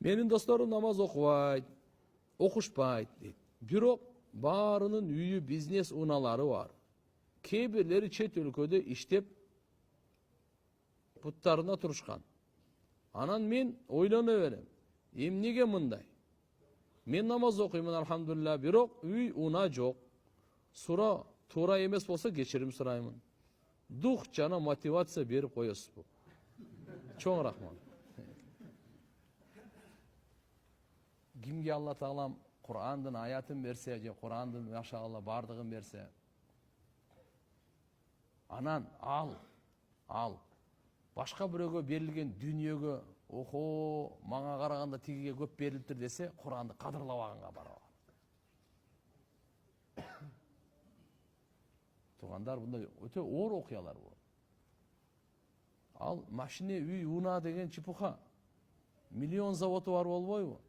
Менин досторум намаз окубайт, окушпайт дейт. Бирок баарынын үйү бизнес унаалары бар. Кээ бирлери чет өлкөдө иштеп буттарына турушкан. Анан мен ойлоно берем. Эмнеге мындай? Мен намаз окуймун алхамдулилля, бирок үй уна жок. Сура туура эмес болсо кечирим сураймын. Дух жана мотивация берип коесузбу. Чоң рахмат. Кимге Алла Таалам Кур'андын аятын берсе, же Кур'андын машаалла бардыгын берсе, анан ал башка бирөөгө берилген дүниөгө, охо, мага караганда тигиге көп берилиптир десе, Кур'анды кадырлабаганга барабар. Тугандар, мындай өтө оор окуялар бул. Ал машине, үй, уна деген чепуха. Миллион заводу бар болбойбу?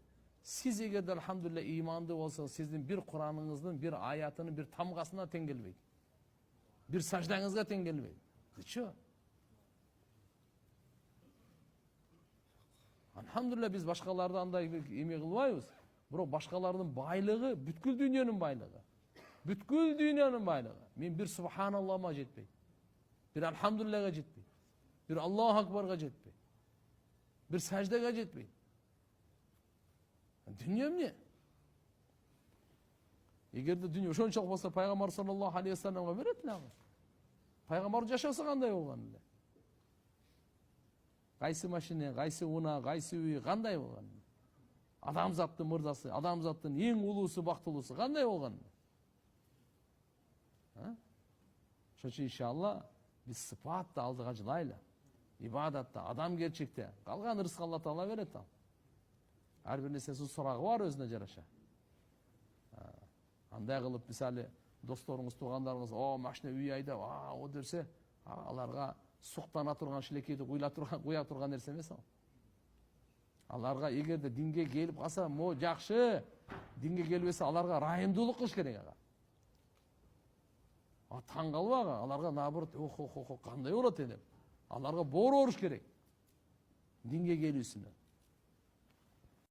Сиз эгерде алхамдулилля иманды болсоңуз, сиздин бир Кураныңыздын, бир аятынын, бир тамгасына тең келбейт. Бир саждаңызга тең келбейт. Зачем? Алхамдулилля биз башкаларды андай эме кылбайбыз. Бирок башкалардын байлыгы бүткүл дүйнөнүн байлыгы. Бүткүл дүйнөнүн байлыгы. Мен бир субханаллахга жетпейт. Бир алхамдулиллага жетпейт. Бир Аллаху акбарга жетпейт. Бир саждага жетпейт. Дүние эмне? Эгерде дүние ошончолук болсо, пайгамбар саллаллаху алейхи ва салламга берет эле. Пайгамбар жашаса кандай болгон эле? Кайсы машине, кайсы уна, кайсы үй кандай болгон? Адамзаттын мырзасы, адамзаттын эң улуусу, бактылуусу кандай болгон? Ошон үчүн иншалла биз сыпатты алдыга жылайлы. Ибадатта, адамгерчиликте калган рызык Алла Таала берет ал. Ар бир нерсесин сурагы бар өзүнө жараша. Андай кылып, мисалы, досторуңуз, туугандарыңыз, машина үй айдап, о дерсе, аларга суктана турган шилекейди куя турган нерсе эмес ал. Аларга эгерде динге келип калса, мо жакшы, динге келбесе аларга райымдуулук кылыш керек ага. Таң калбагы, аларга наоборот, кандай болот деп. Аларга боор оруш керек. Динге келүүсүнө.